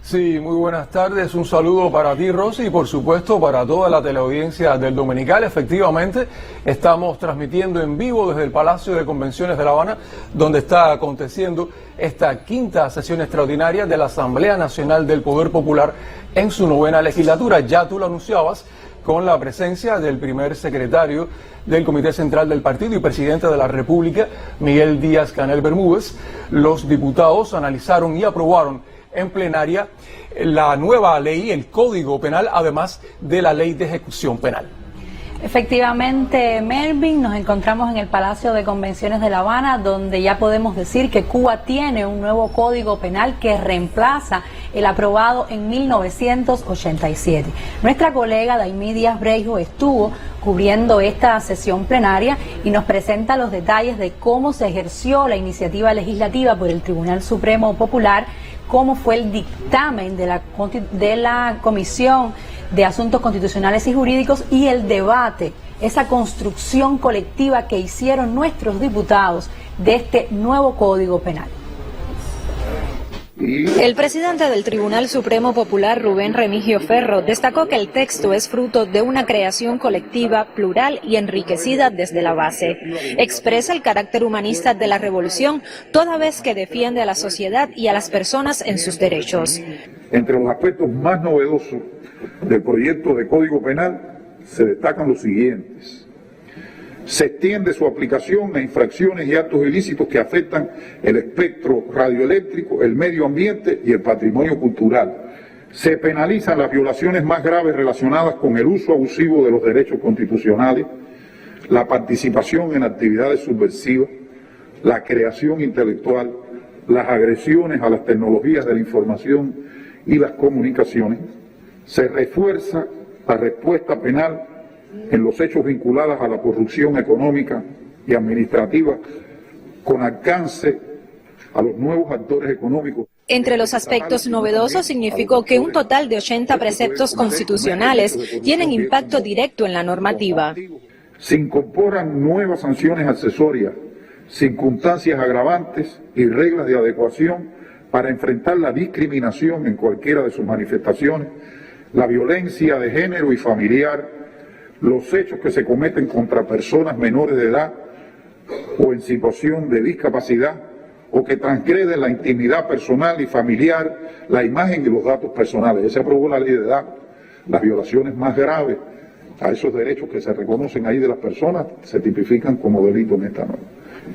Sí, muy buenas tardes. Un saludo para ti, Rosy, y por supuesto para toda la teleaudiencia del Dominical. Efectivamente, estamos transmitiendo en vivo desde el Palacio de Convenciones de La Habana, donde está aconteciendo esta quinta sesión extraordinaria de la Asamblea Nacional del Poder Popular en su 9ª legislatura. Ya tú lo anunciabas, con la presencia del primer secretario del Comité Central del Partido y presidente de la República, Miguel Díaz-Canel Bermúdez. Los diputados analizaron y aprobaron en plenaria la nueva ley, el Código Penal, además de la Ley de Ejecución Penal. Efectivamente, Melvin, nos encontramos en el Palacio de Convenciones de La Habana, donde ya podemos decir que Cuba tiene un nuevo Código Penal que reemplaza el aprobado en 1987. Nuestra colega Daimí Díaz Breijo estuvo cubriendo esta sesión plenaria y nos presenta los detalles de cómo se ejerció la iniciativa legislativa por el Tribunal Supremo Popular, cómo fue el dictamen de la Comisión de Asuntos Constitucionales y Jurídicos y el debate, esa construcción colectiva que hicieron nuestros diputados de este nuevo Código Penal. El presidente del Tribunal Supremo Popular, Rubén Remigio Ferro, destacó que el texto es fruto de una creación colectiva, plural y enriquecida desde la base. Expresa el carácter humanista de la revolución, toda vez que defiende a la sociedad y a las personas en sus derechos. Entre los aspectos más novedosos del proyecto de Código Penal se destacan los siguientes. Se extiende su aplicación a infracciones y actos ilícitos que afectan el espectro radioeléctrico, el medio ambiente y el patrimonio cultural. Se penalizan las violaciones más graves relacionadas con el uso abusivo de los derechos constitucionales, la participación en actividades subversivas, la creación intelectual, las agresiones a las tecnologías de la información y las comunicaciones. Se refuerza la respuesta penal en los hechos vinculados a la corrupción económica y administrativa, con alcance a los nuevos actores económicos. Entre los aspectos novedosos significó que un total de 80 preceptos constitucionales tienen impacto directo en la normativa. Se incorporan nuevas sanciones accesorias, circunstancias agravantes y reglas de adecuación para enfrentar la discriminación en cualquiera de sus manifestaciones, la violencia de género y familiar, los hechos que se cometen contra personas menores de edad o en situación de discapacidad o que transgreden la intimidad personal y familiar, la imagen y los datos personales. Ya se aprobó la ley de edad, las violaciones más graves a esos derechos que se reconocen ahí de las personas se tipifican como delito en esta norma.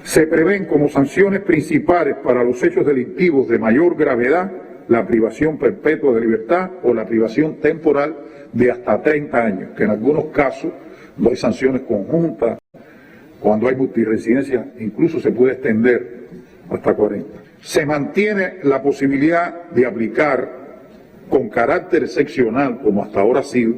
Se prevén como sanciones principales para los hechos delictivos de mayor gravedad la privación perpetua de libertad o la privación temporal de hasta 30 años, que en algunos casos no hay sanciones conjuntas, cuando hay multiresidencia incluso se puede extender hasta 40. Se mantiene la posibilidad de aplicar con carácter excepcional, como hasta ahora ha sido,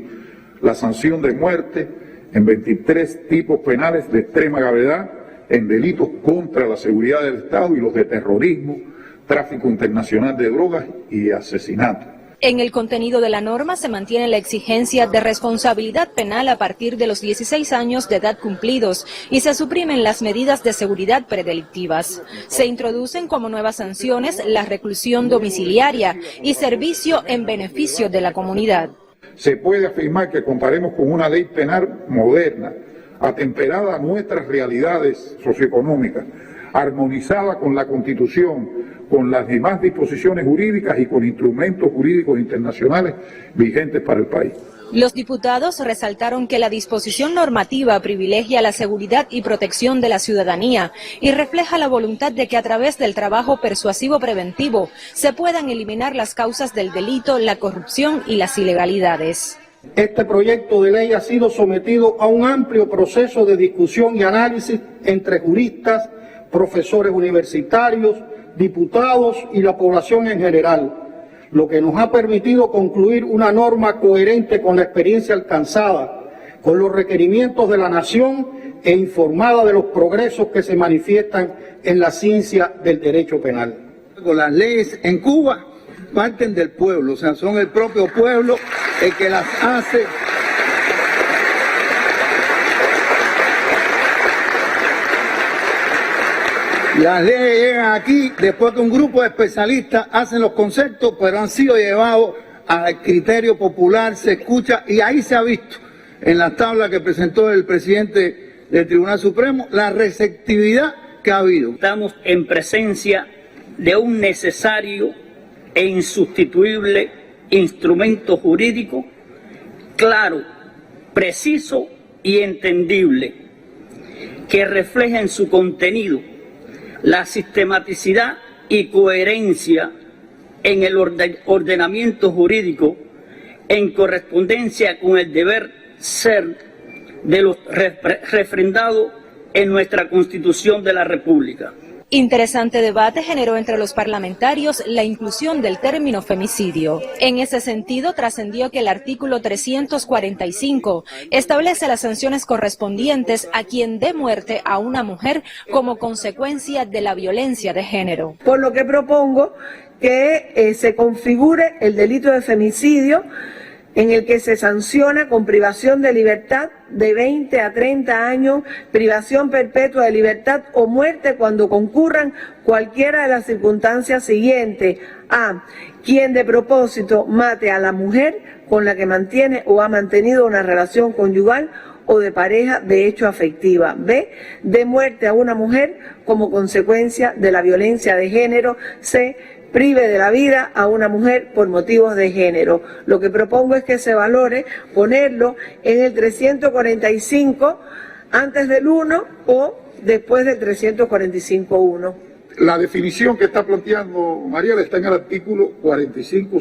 la sanción de muerte en 23 tipos penales de extrema gravedad, en delitos contra la seguridad del Estado y los de terrorismo, tráfico internacional de drogas y asesinato. En el contenido de la norma se mantiene la exigencia de responsabilidad penal a partir de los 16 años de edad cumplidos y se suprimen las medidas de seguridad predelictivas. Se introducen como nuevas sanciones la reclusión domiciliaria y servicio en beneficio de la comunidad. Se puede afirmar que contaremos con una ley penal moderna, atemperada a nuestras realidades socioeconómicas, armonizada con la Constitución, con las demás disposiciones jurídicas y con instrumentos jurídicos internacionales vigentes para el país. Los diputados resaltaron que la disposición normativa privilegia la seguridad y protección de la ciudadanía y refleja la voluntad de que a través del trabajo persuasivo preventivo se puedan eliminar las causas del delito, la corrupción y las ilegalidades. Este proyecto de ley ha sido sometido a un amplio proceso de discusión y análisis entre juristas, profesores universitarios, diputados y la población en general, lo que nos ha permitido concluir una norma coherente con la experiencia alcanzada, con los requerimientos de la nación e informada de los progresos que se manifiestan en la ciencia del derecho penal. Las leyes en Cuba parten del pueblo, o sea, son el propio pueblo el que las hace. Las leyes llegan aquí después que un grupo de especialistas hacen los conceptos, pero han sido llevados al criterio popular, se escucha, y ahí se ha visto en las tablas que presentó el presidente del Tribunal Supremo la receptividad que ha habido. Estamos en presencia de un necesario e insustituible instrumento jurídico claro, preciso y entendible, que refleja en su contenido la sistematicidad y coherencia en el ordenamiento jurídico en correspondencia con el deber ser de los refrendados en nuestra Constitución de la República. Interesante debate generó entre los parlamentarios la inclusión del término femicidio. En ese sentido, trascendió que el artículo 345 establece las sanciones correspondientes a quien dé muerte a una mujer como consecuencia de la violencia de género. Por lo que propongo que se configure el delito de femicidio, en el que se sanciona con privación de libertad de 20 a 30 años, privación perpetua de libertad o muerte cuando concurran cualquiera de las circunstancias siguientes. A. Quien de propósito mate a la mujer con la que mantiene o ha mantenido una relación conyugal o de pareja de hecho afectiva. B. De muerte a una mujer como consecuencia de la violencia de género. C. Prive de la vida a una mujer por motivos de género. Lo que propongo es que se valore ponerlo en el 345 antes del 1 o después del 345.1. La definición que está planteando Mariela está en el artículo 45,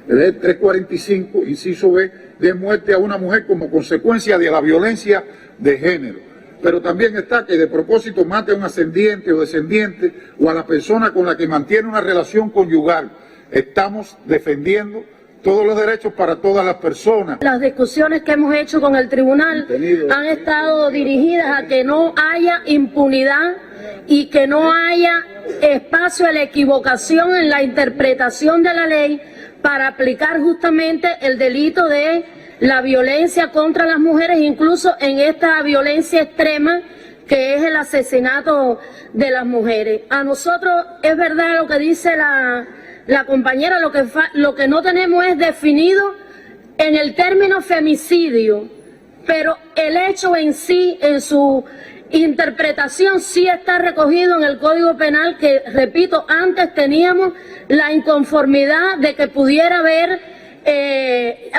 el 345, inciso B, de muerte a una mujer como consecuencia de la violencia de género. Pero también está que de propósito mate a un ascendiente o descendiente o a la persona con la que mantiene una relación conyugal. Estamos defendiendo todos los derechos para todas las personas. Las discusiones que hemos hecho con el tribunal han estado dirigidas a que no haya impunidad y que no haya espacio a la equivocación en la interpretación de la ley para aplicar justamente el delito de la violencia contra las mujeres, incluso en esta violencia extrema que es el asesinato de las mujeres. A nosotros es verdad lo que dice la compañera, lo que no tenemos es definido en el término femicidio, pero el hecho en sí, en su interpretación, sí está recogido en el Código Penal, que, repito, antes teníamos la inconformidad de que pudiera haber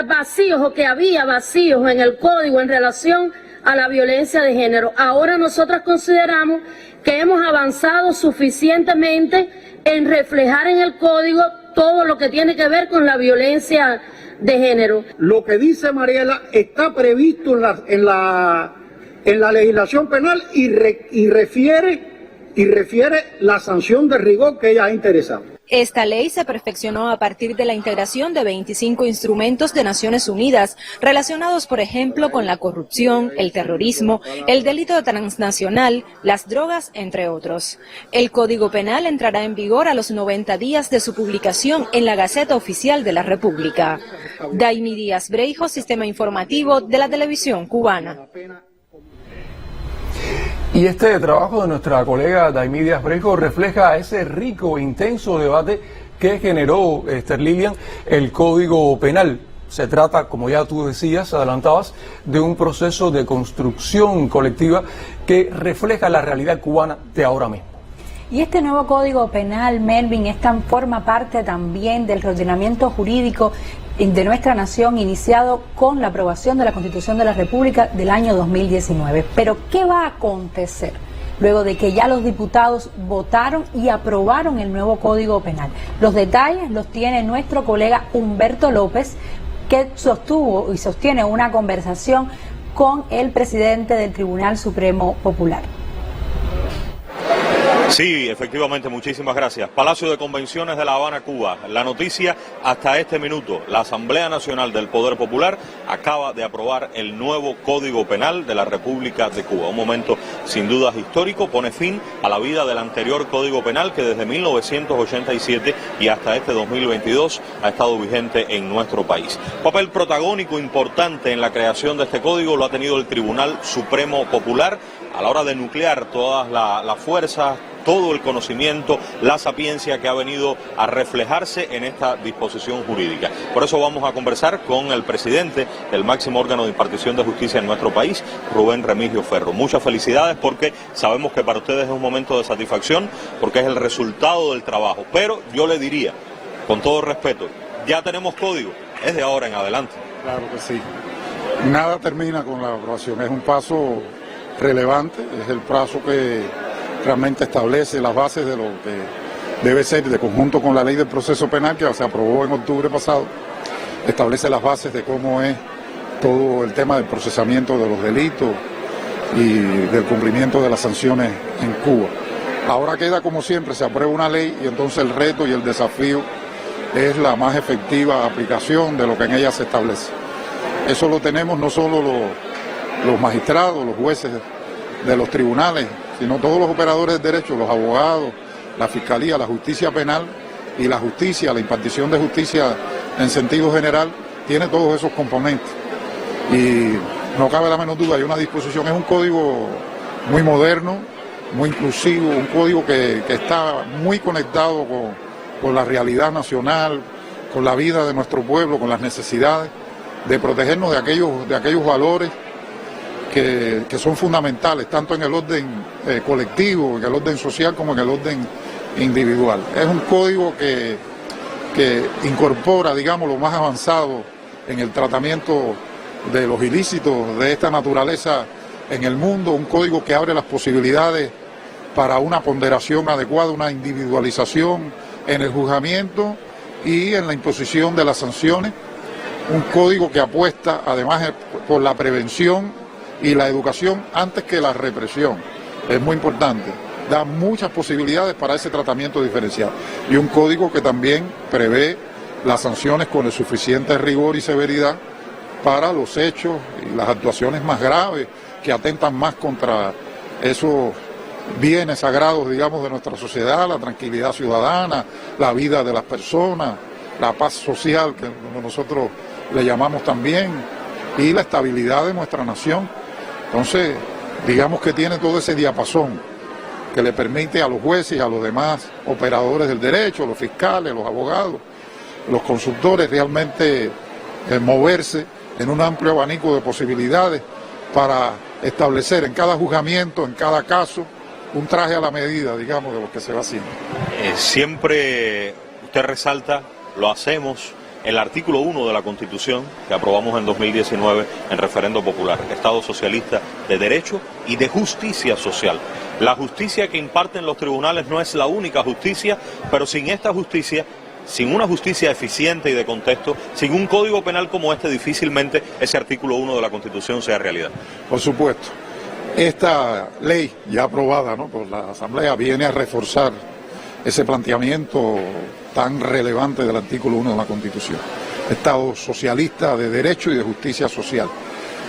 vacíos o que había vacíos en el código en relación a la violencia de género. Ahora nosotras consideramos que hemos avanzado suficientemente en reflejar en el código todo lo que tiene que ver con la violencia de género. Lo que dice Mariela está previsto en la legislación penal y refiere la sanción de rigor que ella ha interesado. Esta ley se perfeccionó a partir de la integración de 25 instrumentos de Naciones Unidas relacionados, por ejemplo, con la corrupción, el terrorismo, el delito transnacional, las drogas, entre otros. El Código Penal entrará en vigor a los 90 días de su publicación en la Gaceta Oficial de la República. Daimi Díaz Breijo, Sistema Informativo de la Televisión Cubana. Y este trabajo de nuestra colega Daimi Díaz Breijo refleja ese rico e intenso debate que generó, Esther Lilian, el Código Penal. Se trata, como ya tú decías, adelantabas, de un proceso de construcción colectiva que refleja la realidad cubana de ahora mismo. Y este nuevo Código Penal, Melvin, forma parte también del reordenamiento jurídico de nuestra nación, iniciado con la aprobación de la Constitución de la República del año 2019. Pero, ¿qué va a acontecer luego de que ya los diputados votaron y aprobaron el nuevo Código Penal? Los detalles los tiene nuestro colega Humberto López, que sostuvo y sostiene una conversación con el presidente del Tribunal Supremo Popular. Sí, efectivamente, muchísimas gracias. Palacio de Convenciones de La Habana, Cuba. La noticia hasta este minuto: la Asamblea Nacional del Poder Popular acaba de aprobar el nuevo Código Penal de la República de Cuba. Un momento sin dudas histórico, pone fin a la vida del anterior Código Penal que desde 1987 y hasta este 2022 ha estado vigente en nuestro país. Papel protagónico importante en la creación de este código lo ha tenido el Tribunal Supremo Popular, a la hora de nuclear todas las fuerzas, todo el conocimiento, la sapiencia que ha venido a reflejarse en esta disposición jurídica. Por eso vamos a conversar con el presidente del máximo órgano de impartición de justicia en nuestro país, Rubén Remigio Ferro. Muchas felicidades, porque sabemos que para ustedes es un momento de satisfacción, porque es el resultado del trabajo. Pero yo le diría, con todo respeto, ya tenemos código, es de ahora en adelante. Claro que sí. Nada termina con la aprobación, es un paso relevante, es el plazo que realmente establece las bases de lo que debe ser, de conjunto con la ley del proceso penal que se aprobó en octubre pasado, establece las bases de cómo es todo el tema del procesamiento de los delitos y del cumplimiento de las sanciones en Cuba. Ahora queda, como siempre, se aprueba una ley y entonces el reto y el desafío es la más efectiva aplicación de lo que en ella se establece. Eso lo tenemos no solo los magistrados, los jueces de los tribunales, sino todos los operadores del derecho, los abogados, la fiscalía, la justicia penal y la justicia, la impartición de justicia en sentido general, tiene todos esos componentes. Y no cabe la menor duda, hay una disposición, es un código muy moderno, muy inclusivo, un código que está muy conectado con la realidad nacional, con la vida de nuestro pueblo, con las necesidades de protegernos de aquellos valores que son fundamentales, tanto en el orden colectivo, en el orden social, como en el orden individual. Es un código que incorpora, digamos, lo más avanzado en el tratamiento de los ilícitos de esta naturaleza en el mundo, un código que abre las posibilidades para una ponderación adecuada, una individualización en el juzgamiento y en la imposición de las sanciones, un código que apuesta además por la prevención y la educación antes que la represión. Es muy importante, da muchas posibilidades para ese tratamiento diferenciado. Y un código que también prevé las sanciones con el suficiente rigor y severidad para los hechos y las actuaciones más graves que atentan más contra esos bienes sagrados, digamos, de nuestra sociedad, la tranquilidad ciudadana, la vida de las personas, la paz social, que nosotros le llamamos también, y la estabilidad de nuestra nación. Entonces, digamos que tiene todo ese diapasón que le permite a los jueces y a los demás operadores del derecho, los fiscales, los abogados, los consultores, realmente moverse en un amplio abanico de posibilidades para establecer en cada juzgamiento, en cada caso, un traje a la medida, digamos, de lo que se va haciendo. Siempre usted resalta, lo hacemos, el artículo 1 de la Constitución que aprobamos en 2019 en referendo popular, Estado socialista de derecho y de justicia social. La justicia que imparten los tribunales no es la única justicia, pero sin esta justicia, sin una justicia eficiente y de contexto, sin un código penal como este, difícilmente ese artículo 1 de la Constitución sea realidad. Por supuesto. Esta ley ya aprobada, ¿no?, por la Asamblea viene a reforzar ese planteamiento tan relevante del artículo 1 de la Constitución. Estado socialista de derecho y de justicia social.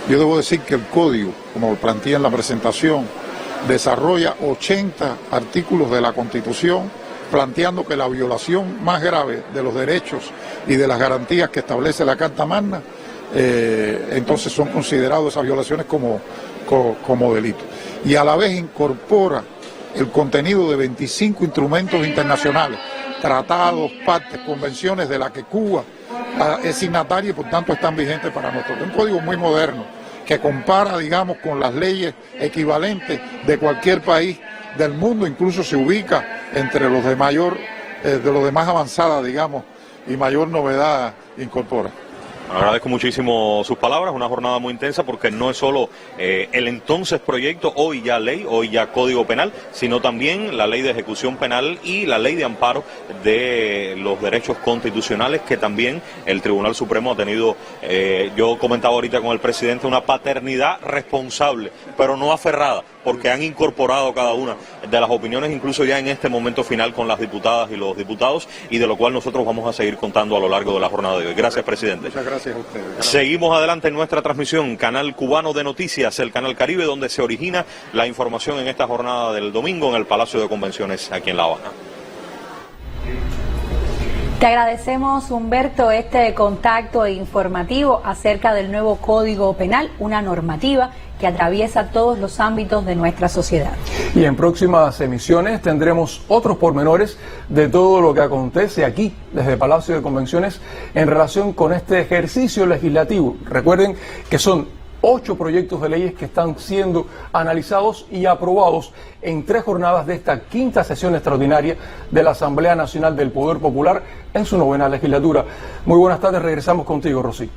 Yo debo decir que el código, como lo planteé en la presentación, desarrolla 80 artículos de la Constitución, planteando que la violación más grave de los derechos y de las garantías que establece la Carta Magna, entonces son considerados esas violaciones como delito. Y a la vez incorpora el contenido de 25 instrumentos internacionales, tratados, pactos, convenciones de las que Cuba es signataria y por tanto están vigentes para nosotros. Es un código muy moderno que compara, digamos, con las leyes equivalentes de cualquier país del mundo, incluso se ubica entre los de más avanzada, digamos, y mayor novedad incorpora. Agradezco muchísimo sus palabras, una jornada muy intensa porque no es solo el entonces proyecto, hoy ya ley, hoy ya código penal, sino también la ley de ejecución penal y la ley de amparo de los derechos constitucionales que también el Tribunal Supremo ha tenido, yo comentaba ahorita con el presidente, una paternidad responsable, pero no aferrada, porque han incorporado cada una de las opiniones, incluso ya en este momento final con las diputadas y los diputados, y de lo cual nosotros vamos a seguir contando a lo largo de la jornada de hoy. Gracias, presidente. Muchas gracias a ustedes. Gracias. Seguimos adelante en nuestra transmisión, Canal Cubano de Noticias, el Canal Caribe, donde se origina la información en esta jornada del domingo en el Palacio de Convenciones aquí en La Habana. Te agradecemos, Humberto, este contacto informativo acerca del nuevo Código Penal, una normativa que atraviesa todos los ámbitos de nuestra sociedad. Y en próximas emisiones tendremos otros pormenores de todo lo que acontece aquí, desde Palacio de Convenciones, en relación con este ejercicio legislativo. Recuerden que son 8 proyectos de leyes que están siendo analizados y aprobados en 3 jornadas de esta 5ª sesión extraordinaria de la Asamblea Nacional del Poder Popular en su 9ª legislatura. Muy buenas tardes, regresamos contigo, Rosy.